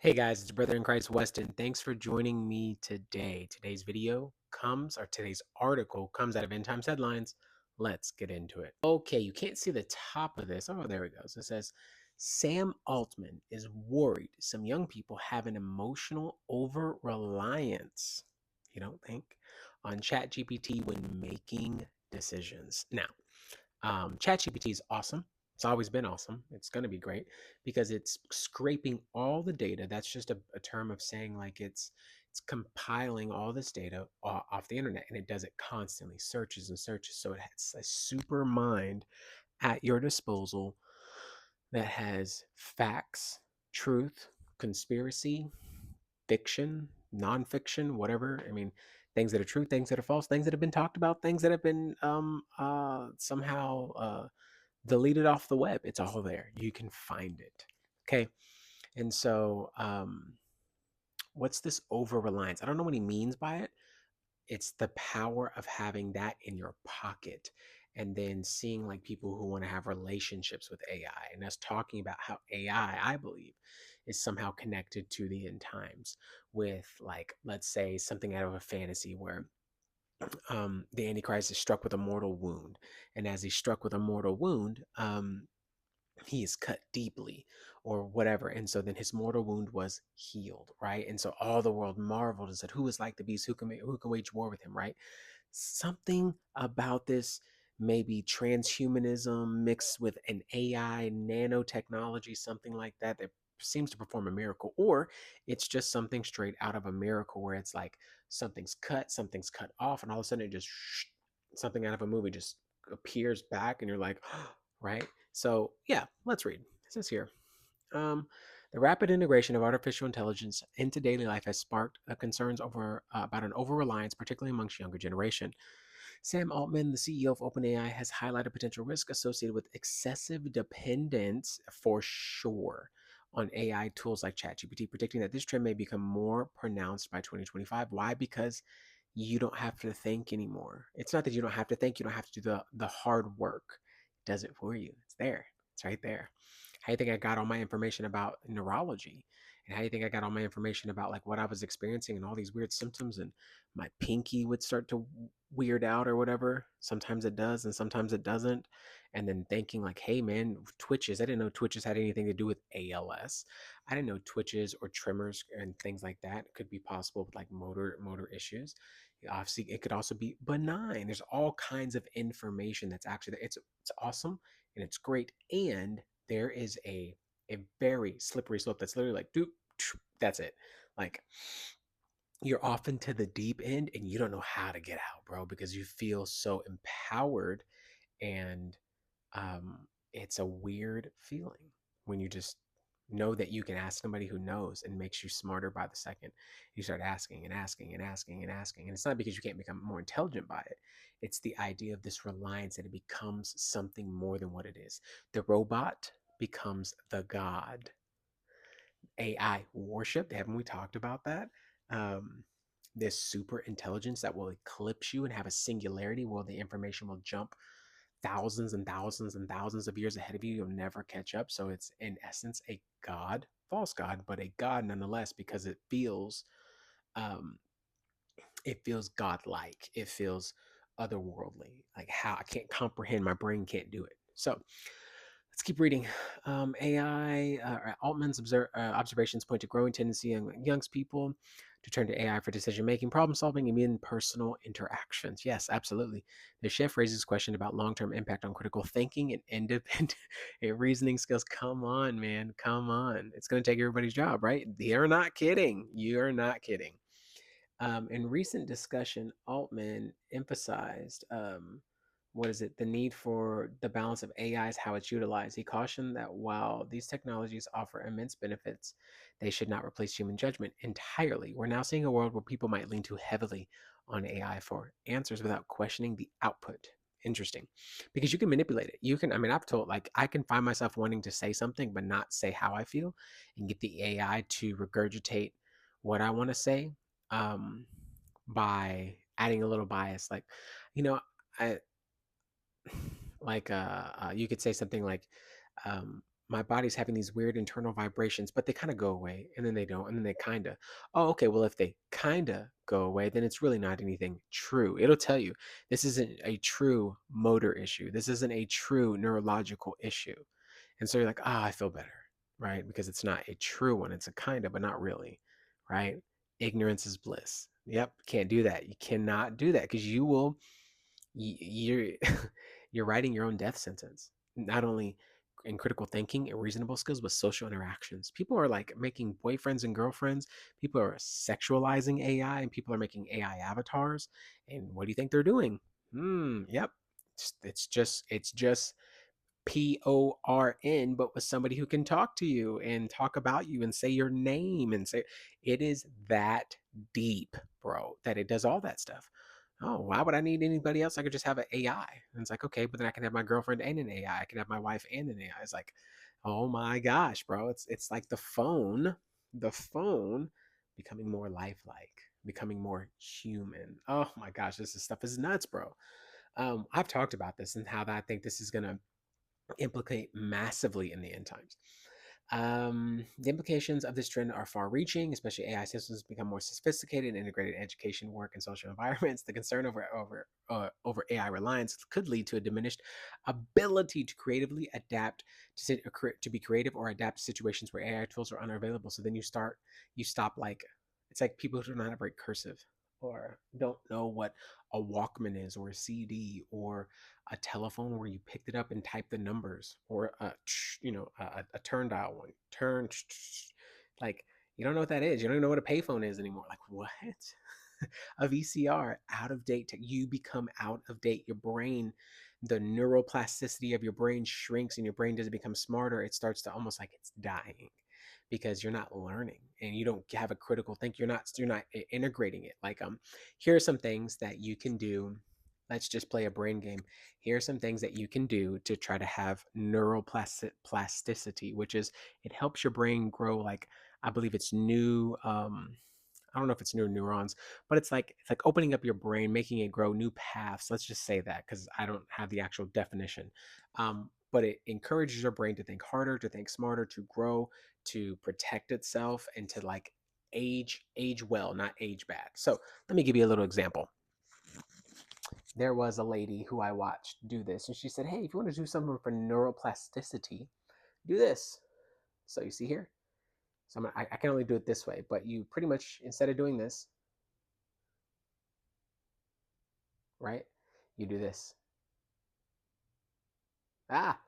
Hey guys, it's brother in Christ Weston. Thanks for joining me today. Today's article comes out of End Times Headlines. Let's get into it. Okay, you can't see the top of this. Oh, there it goes. It says Sam Altman is worried some young people have an emotional over reliance, you don't think, on ChatGPT when making decisions. Now, ChatGPT is awesome. It's always been awesome. It's going to be great because it's scraping all the data. That's just a term of saying like it's compiling all this data off the internet, and it does it constantly, searches and searches. So it has a super mind at your disposal that has facts, truth, conspiracy, fiction, nonfiction, whatever. I mean, things that are true, things that are false, things that have been talked about, things that have been somehow deleted off the web. It's all there. You can find it. Okay. And so, what's this over reliance? I don't know what he means by it. It's the power of having that in your pocket and then seeing like people who want to have relationships with AI and us talking about how I believe, is somehow connected to the end times with like, let's say something out of a fantasy where the Antichrist is struck with a mortal wound. And as he's struck with a mortal wound, he is cut deeply or whatever, and so then his mortal wound was healed, right? And so all the world marveled and said, who is like the beast, who can wage war with him, right? Something about this, maybe transhumanism mixed with an AI nanotechnology, something like that, that seems to perform a miracle. Or it's just something straight out of a miracle where it's like something's cut off, and all of a sudden it just something out of a movie just appears back, and you're like, right? So yeah, let's read. It says here, the rapid integration of artificial intelligence into daily life has sparked concerns about an over reliance, particularly amongst younger generation. Sam Altman, the CEO of OpenAI, has highlighted potential risk associated with excessive dependence, for sure, on AI tools like ChatGPT, predicting that this trend may become more pronounced by 2025. Why? Because you don't have to think anymore. It's not that you don't have to think, you don't have to do the hard work. It does it for you. It's there. It's right there. How do you think I got all my information about neurology? And how do you think I got all my information about like what I was experiencing and all these weird symptoms, and my pinky would start to weird out or whatever? Sometimes it does and sometimes it doesn't. And then thinking like, hey man, twitches. I didn't know twitches had anything to do with ALS. I didn't know twitches or tremors and things like that could be possible with like motor issues. Obviously, it could also be benign. There's all kinds of information that's actually there. It's awesome and it's great. And there is a very slippery slope that's literally like, doop, that's it. Like you're off into the deep end and you don't know how to get out, bro, because you feel so empowered, and um, it's a weird feeling when you just know that you can ask somebody who knows, and makes you smarter by the second. You start asking and asking and asking and asking. And it's not because you can't become more intelligent by it. It's the idea of this reliance that it becomes something more than what it is. The robot becomes the God. AI worship, haven't we talked about that? Um, this super intelligence that will eclipse you and have a singularity where the information will jump thousands and thousands and thousands of years ahead of you. You'll never catch up. So it's in essence a god, false god, but a god nonetheless, because um, it feels godlike. It feels otherworldly. Like how I can't comprehend. My brain can't do it. So let's keep reading. AI, Altman's observations point to growing tendency in young people to turn to AI for decision making, problem solving, and even personal interactions. Yes, absolutely. The shift raises question about long term impact on critical thinking and independent reasoning skills. Come on, man. Come on. It's going to take everybody's job, right? You're not kidding. You're not kidding. In recent discussion, Altman emphasized what is it? The need for the balance of AI is how it's utilized. He cautioned that while these technologies offer immense benefits, they should not replace human judgment entirely. We're now seeing a world where people might lean too heavily on AI for answers without questioning the output. Interesting. Because you can manipulate it. You can, I mean, I've told, like, I can find myself wanting to say something, but not say how I feel, and get the AI to regurgitate what I want to say, um, by adding a little bias. Like, you know, I, like you could say something like, my body's having these weird internal vibrations, but they kind of go away and then they don't, and then they kind of, oh, okay, well, if they kind of go away, then it's really not anything true. It'll tell you this isn't a true motor issue. This isn't a true neurological issue. And so you're like, ah, I feel better, right? Because it's not a true one. It's a kind of, but not really, right? Ignorance is bliss. Yep, can't do that. You cannot do that because you will, you're you're writing your own death sentence. Not only in critical thinking and reasonable skills, but social interactions. People are like making boyfriends and girlfriends. People are sexualizing AI, and people are making AI avatars. And what do you think they're doing? Yep. It's just PORN, but with somebody who can talk to you and talk about you and say your name and say it is that deep, bro, that it does all that stuff. Oh, why would I need anybody else? I could just have an AI. And it's like, okay, but then I can have my girlfriend and an AI. I can have my wife and an AI. It's like, oh my gosh, bro. It's like the phone becoming more lifelike, becoming more human. Oh my gosh, stuff is nuts, bro. I've talked about this and how that I think this is gonna implicate massively in the end times. The implications of this trend are far reaching, especially AI systems become more sophisticated and integrated in education, work, and social environments. The concern over AI reliance could lead to a diminished ability to creatively adapt to be creative or adapt to situations where AI tools are unavailable. So then you stop like, it's like people who do not have very cursive or don't know what a Walkman is or a CD or a telephone where you picked it up and typed the numbers, or a turn dial one, like you don't know what that is. You don't even know what a payphone is anymore. Like what? A VCR, out of date. You become out of date. Your brain, the neuroplasticity of your brain shrinks, and your brain doesn't become smarter. It starts to almost like it's dying because you're not learning and you don't have a critical think. You're not integrating it. Like here are some things that you can do. Let's just play a brain game. Here are some things that you can do to try to have neuroplasticity, which is it helps your brain grow. Like I believe it's new. I don't know if it's new neurons, but it's like opening up your brain, making it grow new paths. Let's just say that because I don't have the actual definition. But it encourages your brain to think harder, to think smarter, to grow, to protect itself, and to like age well, not age bad. So let me give you a little example. There was a lady who I watched do this, and she said, "Hey, if you want to do something for neuroplasticity, do this." So you see here. So I can only do it this way, but you pretty much, instead of doing this, right, you do this. Ah,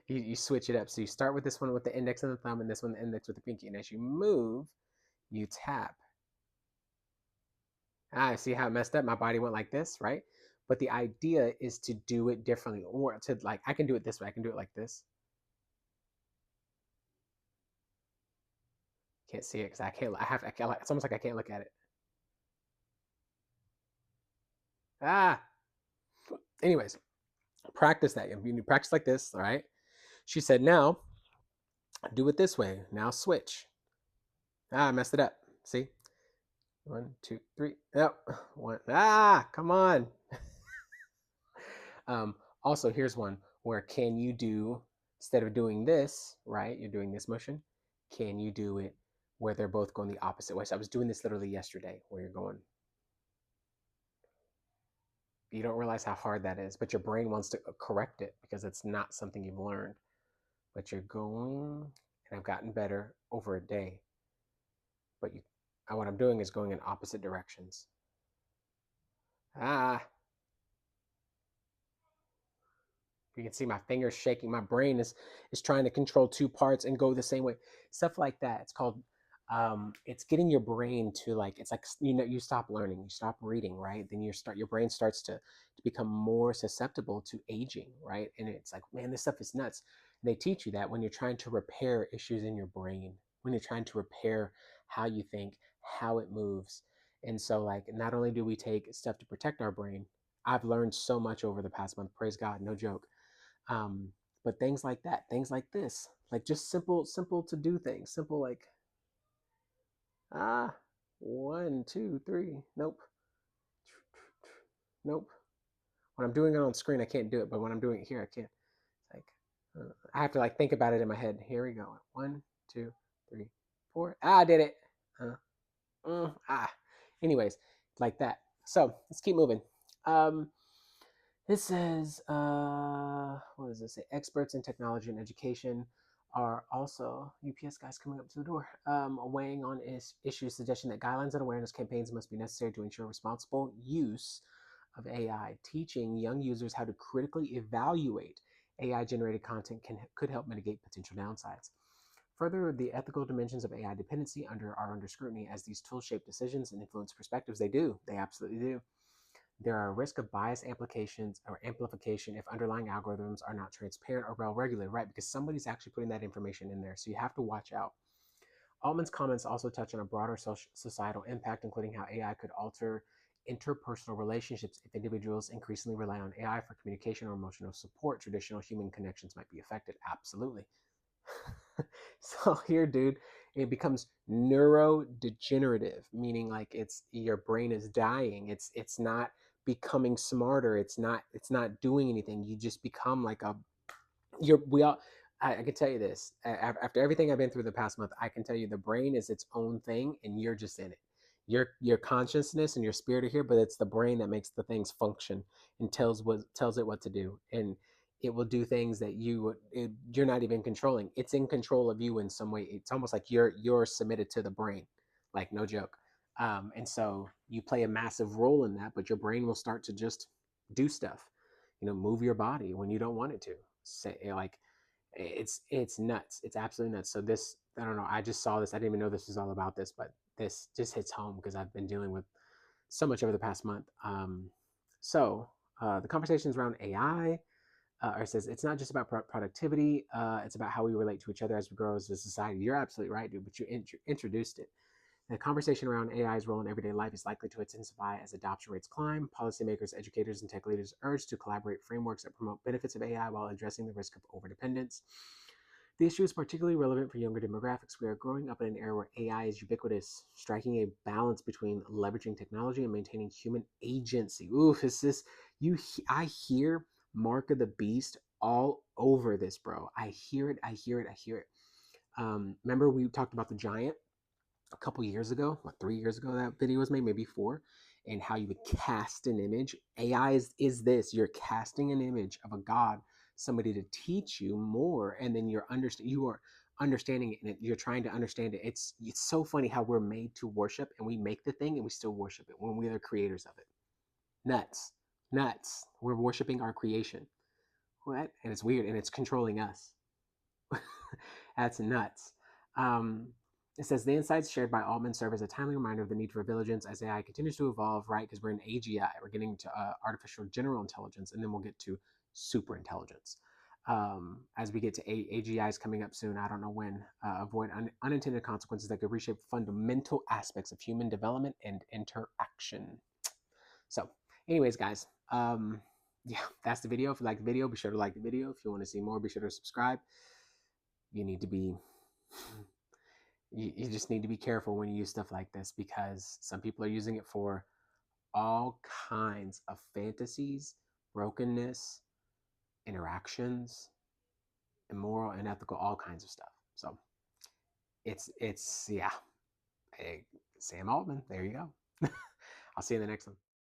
you switch it up. So you start with this one with the index and the thumb, and this one the index with the pinky. And as you move, you tap. Ah, see how it messed up? My body went like this, right? But the idea is to do it differently, or to like, I can do it this way. I can do it like this. Can't see it because I can't. I can't. It's almost like I can't look at it. Ah. Anyways, practice that. You practice like this, all right? She said, now do it this way. Now switch. Ah, I messed it up. See? One, two, three. Yep. One. Ah, come on. Also, here's one where can you do, instead of doing this, right? You're doing this motion. Can you do it where they're both going the opposite way? So I was doing this literally yesterday where you're going. You don't realize how hard that is, but your brain wants to correct it because it's not something you've learned. But you're going, and I've gotten better over a day. But what I'm doing is going in opposite directions. Ah, you can see my fingers shaking. My brain is trying to control two parts and go the same way. Stuff like that. It's called it's getting your brain to like, it's like, you stop learning, you stop reading, right? Then your brain starts to become more susceptible to aging, right? And it's like, man, this stuff is nuts. And they teach you that when you're trying to repair issues in your brain, when you're trying to repair how you think, how it moves. And so like, not only do we take stuff to protect our brain, I've learned so much over the past month, praise God, no joke. um, but things like that, things like this, like just simple to do things, simple like, ah, one, two, three, nope, nope. When I'm doing it on screen, I can't do it, but when I'm doing it here, I can. It's like, I have to like think about it in my head. Here we go. 1, 2, 3, 4. Ah, I did it. Uh, ah. Anyways, like that. So let's keep moving. Um, this says, what does this say? Experts in technology and education are also UPS guys coming up to the door, weighing on issues, suggesting that guidelines and awareness campaigns must be necessary to ensure responsible use of AI. Teaching young users how to critically evaluate AI-generated content could help mitigate potential downsides. Further, the ethical dimensions of AI dependency are under scrutiny as these tools shape decisions and influence perspectives. They do. They absolutely do. There are a risk of bias applications or amplification if underlying algorithms are not transparent or well regulated, right? Because somebody's actually putting that information in there. So you have to watch out. Altman's comments also touch on a broader societal impact, including how AI could alter interpersonal relationships if individuals increasingly rely on AI for communication or emotional support. Traditional human connections might be affected. Absolutely. So here, dude, it becomes neurodegenerative, meaning like it's your brain is dying. It's not becoming smarter. It's not doing anything. You just become like a you're we all I can tell you this. After everything I've been through the past month, I can tell you the brain is its own thing and you're just in it. Your consciousness and your spirit are here, but it's the brain that makes the things function and tells it what to do. And it will do things that you're not even controlling. It's in control of you in some way. It's almost like you're submitted to the brain, like no joke. And so you play a massive role in that, but your brain will start to just do stuff, move your body when you don't want it to. Say like it's nuts. It's absolutely nuts. So this, I don't know. I just saw this. I didn't even know this was all about this, but this just hits home because I've been dealing with so much over the past month. The conversations around AI, or it says it's not just about productivity. It's about how we relate to each other as we grow as a society. You're absolutely right, dude. But you introduced it. The conversation around AI's role in everyday life is likely to intensify as adoption rates climb. Policymakers, educators, and tech leaders urge to collaborate frameworks that promote benefits of AI while addressing the risk of overdependence. The issue is particularly relevant for younger demographics. We are growing up in an era where AI is ubiquitous, striking a balance between leveraging technology and maintaining human agency. Oof, is this you? I hear Mark of the Beast all over this, bro. I hear it. I hear it. I hear it. Remember we talked about the giant a couple years ago, like 3 years ago, that video was made, maybe 4, and how you would cast an image. AI is this: you're casting an image of a god, somebody to teach you more, and then you are understanding it, and you're trying to understand it. It's so funny how we're made to worship, and we make the thing, and we still worship it when we're the creators of it. Nuts, nuts. We're worshiping our creation. What? And it's weird, and it's controlling us. That's nuts. Um, it says the insights shared by Altman serve as a timely reminder of the need for vigilance as AI continues to evolve, right? Because we're in AGI, we're getting to artificial general intelligence, and then we'll get to super intelligence. As we get to AGIs coming up soon, I don't know when, avoid unintended consequences that could reshape fundamental aspects of human development and interaction. So, anyways, guys, yeah, that's the video. If you like the video, be sure to like the video. If you want to see more, be sure to subscribe. You need to be you just need to be careful when you use stuff like this because some people are using it for all kinds of fantasies, brokenness, interactions, immoral and ethical, all kinds of stuff. So it's yeah. Hey, Sam Altman, there you go. I'll see you in the next one.